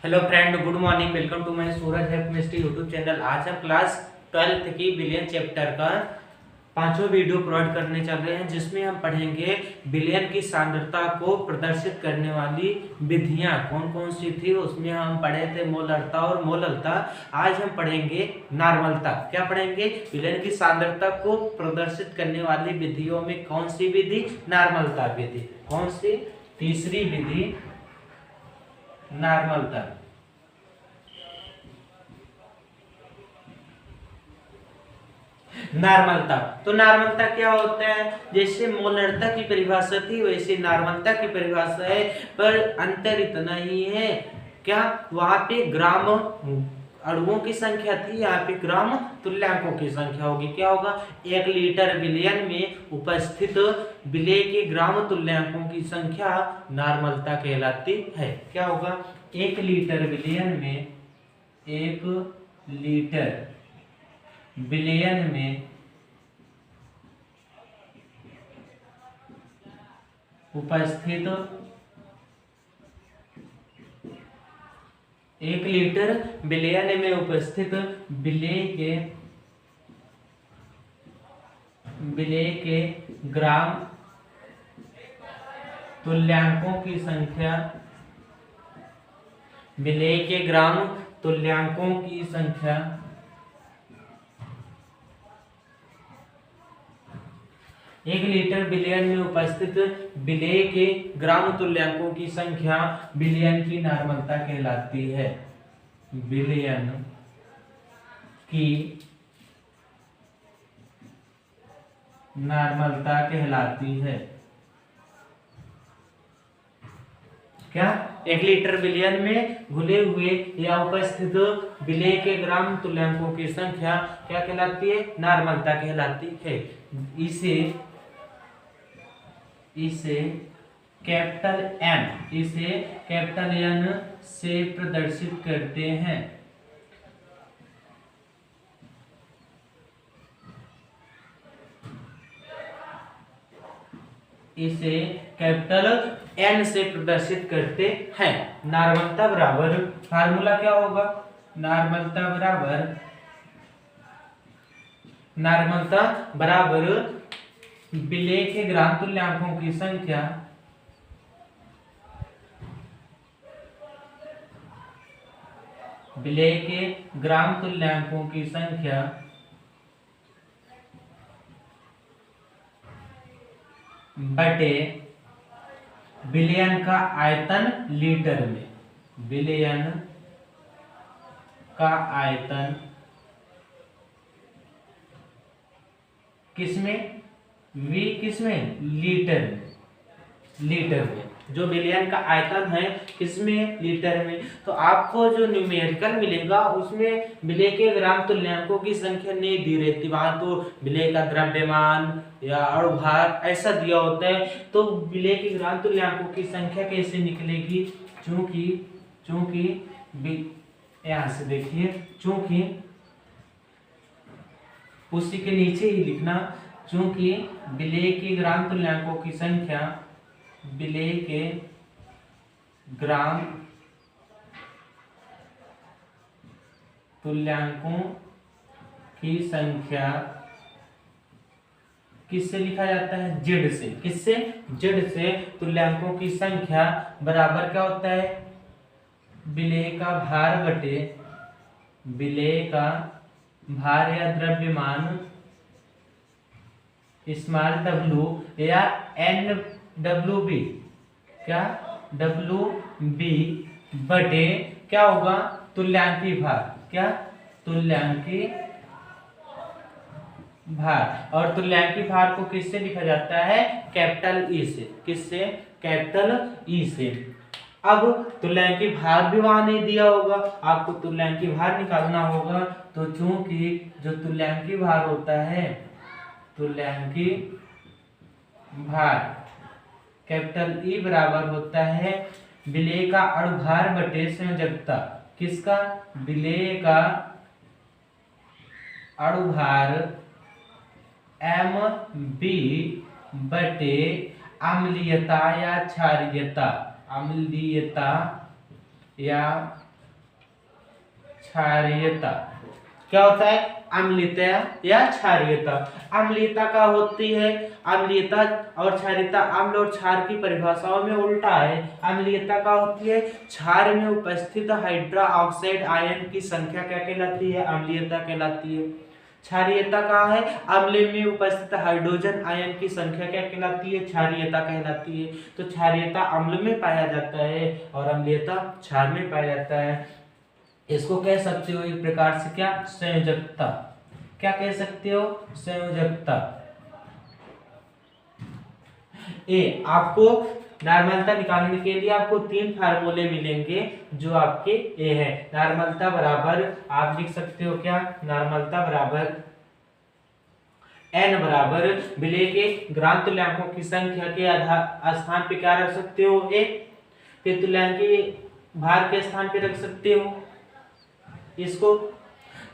Hello friend, good morning. Welcome to my Suraj है chemistry YouTube channel. आज हम class 12th की बिलियन चैप्टर का पांचवा वीडियो प्रोवाइड करने चल रहे हैं, जिसमें हम पढ़ेंगे बिलियन की सांद्रता को प्रदर्शित करने वाली विधियां कौन कौन सी थी। उसमें हम पढ़े थे मोलरता और मोललता। आज हम पढ़ेंगे नॉर्मलता। क्या पढ़ेंगे? बिलियन की सांद्रता को प्रदर्शित करने वाली विधियों में कौन सी विधि? नॉर्मलता विधि। कौन सी? तीसरी विधि नॉर्मलता। नॉर्मलता। तो नॉर्मलता क्या होता है? जैसे मोलरता की परिभाषा थी वैसे नॉर्मलता की परिभाषा है, पर अंतर इतना ही है। क्या? वहां पे ग्राम अणुओं की संख्या थी, यहाँ पे ग्राम तुल्यांकों की संख्या होगी। क्या होगा? 1 लीटर बिलियन में उपस्थित विलेय के ग्राम तुल्यांकों की संख्या नॉर्मलता कहलाती है। क्या होगा? 1 लीटर बिलियन में 1 लीटर बिलियन में उपस्थित 1 लीटर बिलियन में उपस्थित विलेय के ग्राम तुल्यांकों की संख्या, विलेय के ग्राम तुल्यांकों की संख्या 1 लीटर बिलियन में उपस्थित विलेय के ग्राम तुल्यांकों की संख्या बिलियन की नॉर्मलता कहलाती है। बिलियन की नॉर्मलता कहलाती है। क्या? 1 लीटर बिलियन में घुले हुए या उपस्थित विलेय के ग्राम तुल्यांकों की संख्या क्या कहलाती है? नॉर्मलता कहलाती है। इसे कैपिटल एन से प्रदर्शित करते हैं। इसे कैपिटल एन से प्रदर्शित करते हैं। नॉर्मलता बराबर, फार्मूला क्या होगा? नॉर्मलता बराबर विलेय के ग्राम तुल्यांकों की संख्या विलेय के ग्राम तुल्यांकों की संख्या बटे बिलियन का आयतन लीटर में। बिलियन का आयतन किसमें? किसमें? लीटर में। जो बिलियन का आयतन है किसमें? लीटर में। तो आपको जो न्यूमेरिकल मिलेगा उसमें विलेय के ग्राम तुल्यांकों की संख्या नहीं दी रहती। वहां तो विलेय का द्रव्यमान या अणुभार ऐसा दिया होता है। तो विलेय के ग्राम तुल्यांकों की संख्या कैसे निकलेगी? चूंकि यहां से देखिए, चूंकि उसी के नीचे ही लिखना, चूंकि विलेय के ग्राम तुल्यांकों की संख्या, विलेय के ग्राम तुल्यांकों की संख्या किससे लिखा जाता है? जेड से। किससे? जेड से। तुल्यांकों की संख्या बराबर क्या होता है? विलेय का भार बटे विलेय का भार या द्रव्यमान स्मॉल w या NWB। क्या? WB बटे क्या होगा? तुल्यांकी भार। क्या? तुल्यांकी भार। और तुल्यांकी भार को किससे लिखा जाता है? कैपिटल ई से। किससे? कैपिटल ई से। अब तुल्यांकी भार भी वहां नहीं दिया होगा, आपको तुल्यांकी भार निकालना होगा। तो चूंकि जो तुल्यांकी भार होता है, तुल्यांकी भार कैपिटल ई बराबर होता है विलेय का अणुभार बटे संयोजकता। किसका? विलेय का अणुभार MB बटे अम्लीयता या क्षारीयता। अम्लीयता या क्षारीयता। क्या होता है? अम्लीयता या क्षारीयता। अम्लीयता का होती है, अम्लीयता और क्षारीयता अम्ल और क्षार की परिभाषाओं में उल्टा है। अम्लीयता का होती है क्षार में उपस्थित हाइड्रा ऑक्साइड आयन की संख्या क्या कहलाती है? अम्लीयता कहलाती है। क्षारीयता का है अम्ल में उपस्थित हाइड्रोजन आयन की संख्या क्या कहलाती है? क्षारीयता कहलाती है। तो क्षारीयता अम्ल में पाया जाता है और अम्लीयता क्षार में पाया जाता है। इसको कह सकते हो एक प्रकार से क्या? संयोजकता। क्या कह सकते हो? संयोजकता। आपको नॉर्मलता निकालने के लिए आपको 3 फार्मूले मिलेंगे जो आपके ए है। नॉर्मलता बराबर आप लिख सकते हो क्या? नॉर्मलता बराबर n बराबर विलेय के ग्राम तुल्यांकों की संख्या के आधार स्थान पे क्या रख सकते हो? एक। फिर तुल्यांकी भार के स्थान पे रख सकते हो इसको।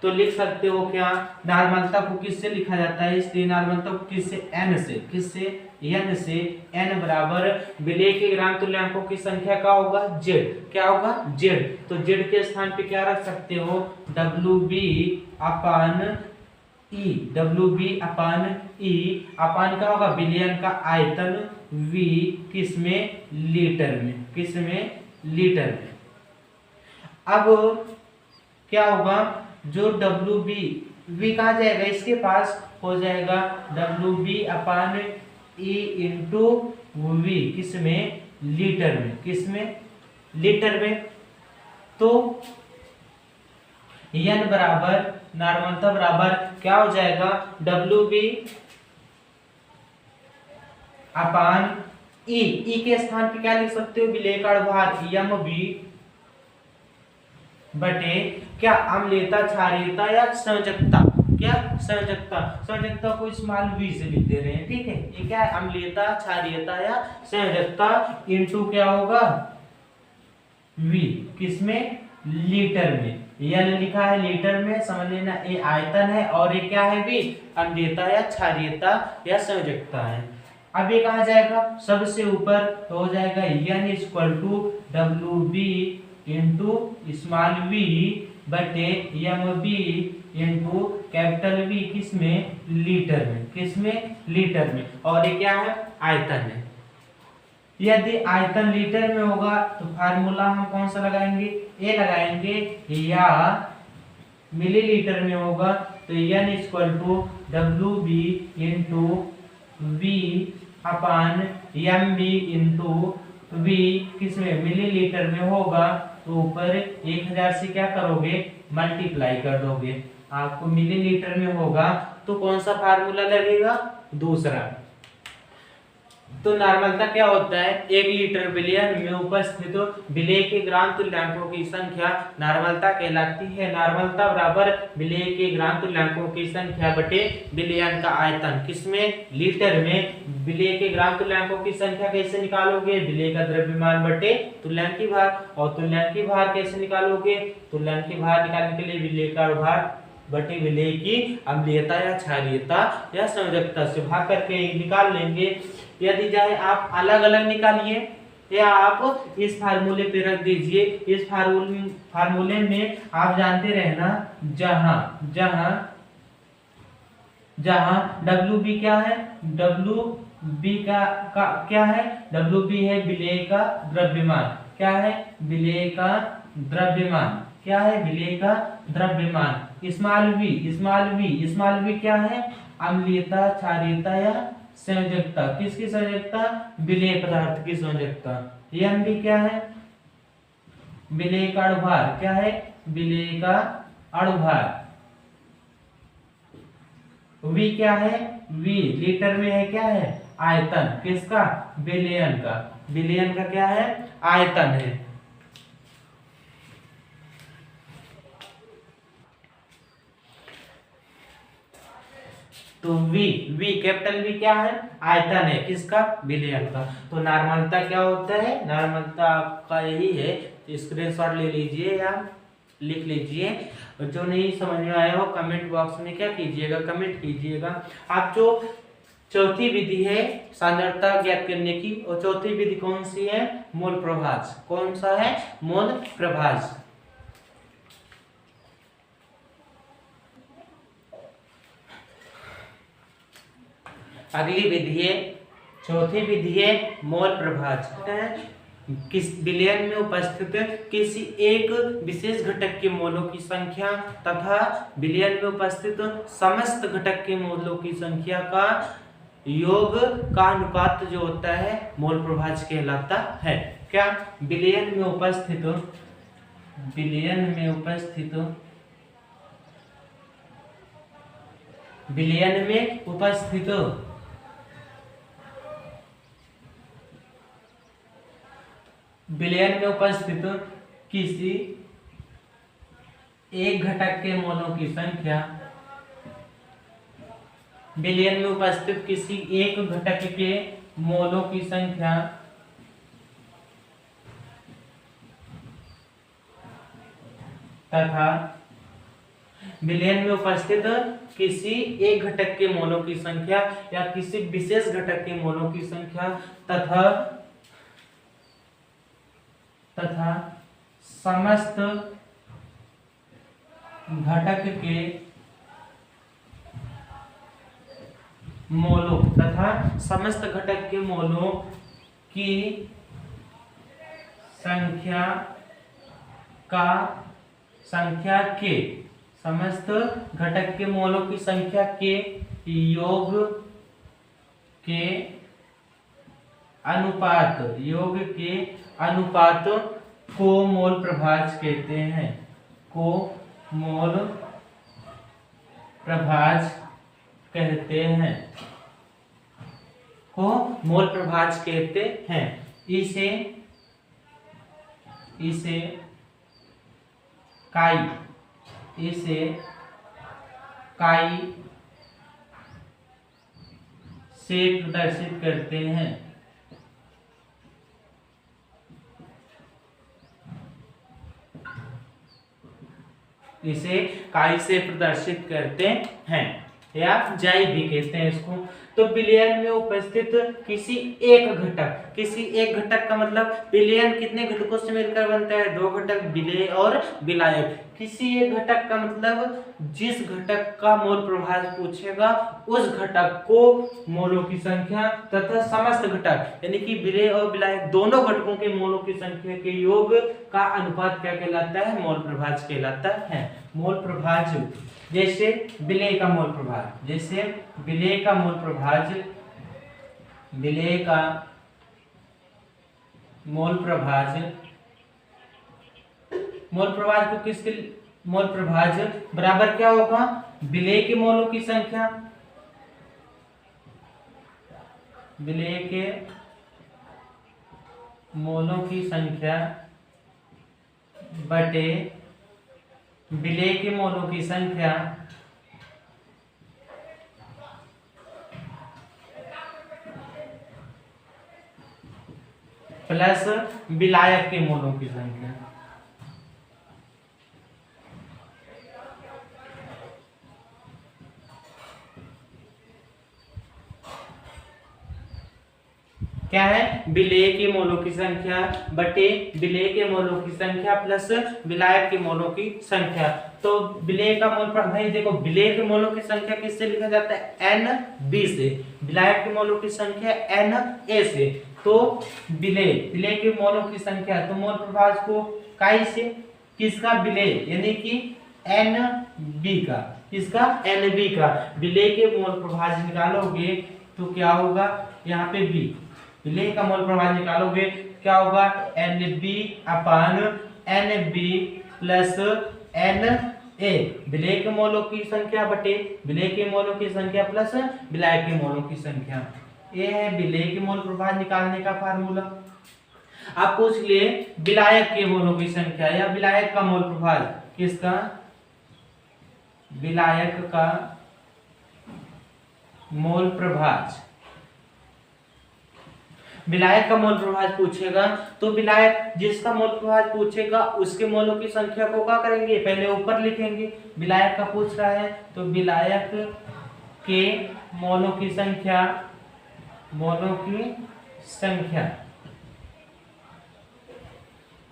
तो लिख सकते हो क्या? नॉर्मलता को किससे लिखा जाता है? इसलिए नॉर्मलता को किससे? n से। किससे? n से। n बराबर विलेय के ग्राम तुल्यांकों की संख्या का होगा? z। क्या होगा? z। तो z के स्थान पे क्या रख सकते हो? WB अपान E। WB अपान E अपान क्या होगा? विलयन का आयतन V किसमें? लीटर में। किसमें? लीटर में। अब क्या होगा? जो WB V कहाँ जाएगा? इसके पास हो जाएगा WB अपान E इंटू V किसमें? लीटर में। किसमें? लीटर में। तो n बराबर नॉर्मलता बराबर क्या हो जाएगा? WB अपान E के स्थान पे क्या लिख सकते हो? विलेय का भार MB बटे क्या? अम्लीयता, क्षारीयता या संयोजकता। क्या? संयोजकता। संयोजकता को स्मॉल v से लिख दे रहे हैं, ठीक है। ये क्या है? अम्लीयता, क्षारीयता या संयोजकता इंटू क्या होगा? v किसमें? लीटर में। यह लिखा है लीटर में, समझ लेना। ये आयतन है और ये क्या है? v अम्लीयता या क्षारीयता या संयोजकता है। अब ये कहाँ जाएगा? सबसे ऊपर तो हो जाएगा n equal to WB into small v बटे MB इंटू कैपिटल V किसमें? लीटर में। किसमें? लीटर में। और ये क्या है? आयतन है। यदि आयतन लीटर में होगा तो फार्मूला हम कौन सा लगाएंगे? ए लगाएंगे। या मिलीलीटर में होगा तो n equal to WB into V upon MB into V किसमें? मिलीलीटर में होगा तो ऊपर 1000 से क्या करोगे? मल्टीप्लाई कर दोगे। आपको मिलीलीटर में होगा तो कौन सा फार्मूला लगेगा? दूसरा। तो नॉर्मलता क्या होता है? 1 लीटर विलयन में उपस्थित विलेय के ग्राम तुल्यांकों की संख्या नॉर्मलता कहलाती है। नॉर्मलता बराबर विलेय के ग्राम तुल्यांकों की संख्या बटे विलयन का आयतन किसमें? लीटर में। विलेय के ग्राम तुल्यांकों की संख्या कैसे निकालोगे? विलेय का द्रव्यमान बटे तुल्यांकी भार। और तुल्यांकी भार कैसे निकालोगे? तुल्यांकी भार निकालने के लिए विलेय का भार बटे विलेय की अम्लीयता या क्षारीयता या संयोजकता से भाग करके निकाल लेंगे। यदि चाहे आप अलग अलग निकालिए या आप इस फार्मूले पे रख दीजिए। इस फार्मूले में आप जानते रहना जहां WB क्या है? WB का क्या है? WB है विलेय का द्रव्यमान। क्या है? विलेय का द्रव्यमान। क्या है? विलेय का द्रव्यमान। स्मॉल v क्या है? अम्लीयता, क्षारीयता या संयोजकता। किसकी संयोजकता? विलेय पदार्थ की संयोजकता। MB क्या है? विलेय का अणुभार। क्या है? विलेय का अणुभार। V क्या है? V लीटर में है। क्या है? आयतन। किसका? विलयन का। विलयन का क्या है? आयतन है। तो V कैपिटल V क्या है? आयतन है। किसका? विलयन का। तो नॉर्मलता क्या होता है? नॉर्मलता आपका यही है। स्क्रीनशॉट ले लीजिए या लिख लीजिए। जो नहीं समझ में आया हो कमेंट बॉक्स में क्या कीजिएगा? कमेंट कीजिएगा। आप जो चौथी विधि है सांद्रता ज्ञात करने की, और चौथी विधि कौन सी है? मोल प्रभाज। कौन सा है? मोल प्रभाज। अगली विधि है, चौथी विधि है मोल प्रभाज्य। किस विलयन में उपस्थित किसी एक विशेष घटक के मोलों की संख्या तथा विलयन में उपस्थित समस्त घटक के मोलों की संख्या का योग का अनुपात जो होता है मोल प्रभाज्य कहलाता है। क्या? विलयन में उपस्थित किसी एक घटक के मोलों की संख्या, विलयन में उपस्थित किसी एक घटक के मोलों की संख्या तथा विलयन में उपस्थित किसी एक घटक के मोलों की संख्या या किसी विशेष घटक के मोलों की संख्या तथा समस्त घटक के मोलों की संख्या के योग के अनुपात को मोल प्रभाज्य कहते हैं। इसे काई से प्रदर्शित करते हैं। या जाई भी कहते हैं इसको। तो विलयन में उपस्थित किसी एक घटक का मतलब विलयन कितने घटकों से मिलकर बनता है? दो घटक, विलेय और विलायक। किसी एक घटक का मतलब जिस घटक का मोल प्रभाज्य पूछेगा उस घटक को मोलों की संख्या तथा समस्त घटक यानी कि विलेय और विलायक दोनों घटकों के मोलों की संख्या के योग का अनुपात क्या कहलाता है? मोल प्रभाज्य कहलाता है। मोल प्रभाज्य जैसे विलेय का मोल प्रभाज्य बराबर क्या होगा? विलेय के मोलों की संख्या बटे विलेय के मोलों की संख्या प्लस विलायक के मोलों की संख्या। क्या है? विलेय के मोलों की संख्या बटे विलेय के मोलों की संख्या प्लस विलायक के मोलों की संख्या। तो विलेय का मोल भाई देखो, विलेय के मोलों की संख्या किससे लिखा जाता है? NB से। विलायक के मोलों की संख्या NA से। तो विलेय के मोलों की संख्या, तो मोल प्रभाज्य को काई से, किसका? विलेय यानी कि NB का। किसका? NB का। विलेय के मोल प्रभाज्य निकालोगे तो क्या होगा? यहाँ पे B, विलेय का मोल प्रभाज्य निकालोगे क्या होगा? NB अपान NB प्लस NA। विलेय के मोलों की संख्या बटे विलेय के मोलों की संख्या प्लस विलायक के मोलों की संख्या। ये है विलेय के मोल प्रभाज्य निकालने का फार्मूला। आप पूछ लिए विलायक के मोलों की संख्या या विलायक का मोल प्रभाज्य। किसका? विलायक का मोल प्रभाज्य। विलायक का मोल प्रभाज्य पूछेगा तो विलायक जिसका मोल प्रभाज्य पूछेगा उसके मोलों की संख्या को क्या करेंगे? पहले ऊपर लिखेंगे। विलायक का पूछ रहा है तो विलायक के मोलों की संख्या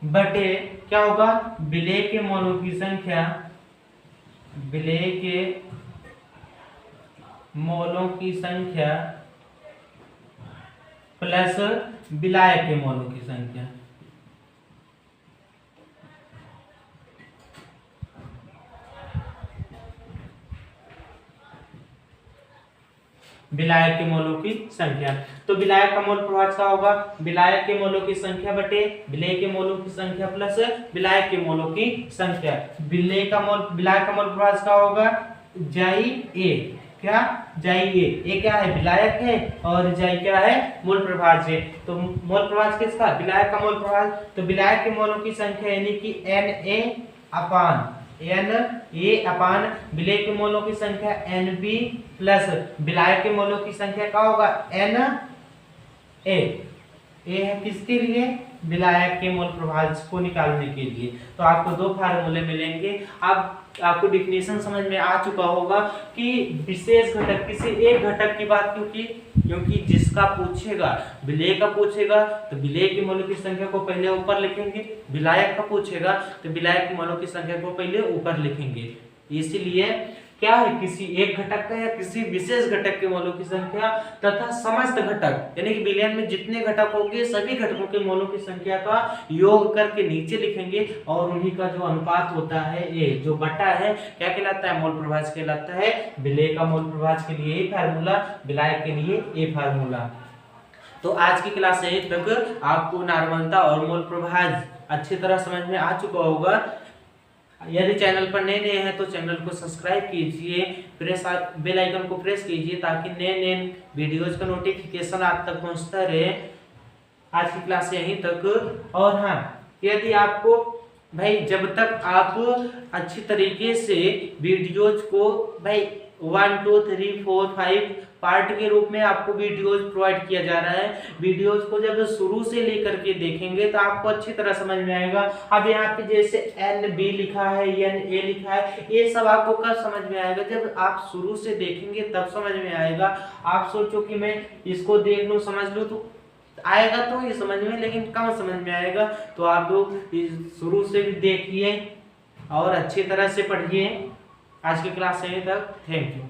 बटे क्या होगा? विलेय के मोलों की संख्या, विलेय के मोलों की संख्या प्लस विलायक के मोलों की संख्या। विलायक के मोलों की संख्या। तो विलायक का मोल प्रभाव क्या होगा, विलायक के मोलों की संख्या बटे विलेय के मोलों की संख्या प्लस विलायक के मोलों की संख्या। विलायक का मोल प्रभाव क्या होगा, जाई ए, क्या जाई ए क्या है, विलायक है, और जाई क्या है, मूल प्रभाव है। तो मोल प्रभाव किसका, विलायक का मोल प्रभाव। तो विलायक के मोलों की संख्या यानी कि Na/अपान विलेय के मोलों की संख्या Nb प्लस विलायक के मोलों की संख्या क्या होगा, Na। ए है किसके लिए, विलायक के मोल प्रभाव को निकालने के लिए। तो आपको दो फार्मूले मिलेंगे। अब आपको डिफिनेशन समझ में आ चुका होगा कि विशेष घटक किसी एक घटक की बात क्योंकि जिसका पूछेगा, विलेय का पूछेगा तो विलेय के मोलों की संख्या को पहले ऊपर लिखेंगे, विलायक का पूछेगा तो विलायक के मोलों की संख्या को पहले ऊपर लिखेंगे। इसीलिए क्या है, किसी एक घटक का या किसी विशेष घटक के मोलों की संख्या तथा समस्त घटक यानी कि विलयन में जितने घटक होंगे सभी घटकों के मोलों की संख्या का योग करके नीचे लिखेंगे, और उन्हीं का जो अनुपात होता है ये जो बटा है क्या कहलाता है, मोल प्रभाव कहलाता है। विलेय का मोल प्रभाव के लिए ये फार्मूला, विलायक के लिए ये फार्मूला। तो आज की क्लास यहीं तक। आपको नॉर्मलता और मोल प्रभाव अच्छी तरह समझ में आ चुका होगा। यदि चैनल पर नए हैं तो चैनल को सब्सक्राइब कीजिए, बेल आइकन को प्रेस कीजिए ताकि नए वीडियोज का नोटिफिकेशन आप तक पहुंचता रहे। आज की क्लास यहीं तक। और हाँ, यदि आपको भाई जब तक आप अच्छी तरीके से वीडियोज को भाई 1 2 3 4 5 पार्ट के रूप में आपको वीडियोज प्रोवाइड किया जा रहा है, वीडियोज को जब शुरू से लेकर के देखेंगे तो आपको अच्छी तरह समझ में आएगा। अब यहाँ पे जैसे NB लिखा है, NA लिखा है, ये सब आपको कब समझ में आएगा, जब आप शुरू से देखेंगे तब समझ में आएगा। आप सोचो कि मैं इसको देख लूं समझ लूं तो आएगा तो ये समझ में, लेकिन कम समझ में आएगा। तो आप लोग शुरू से भी देखिए और अच्छी तरह से पढ़िए। आज की क्लास यहीं तक, थैंक यू।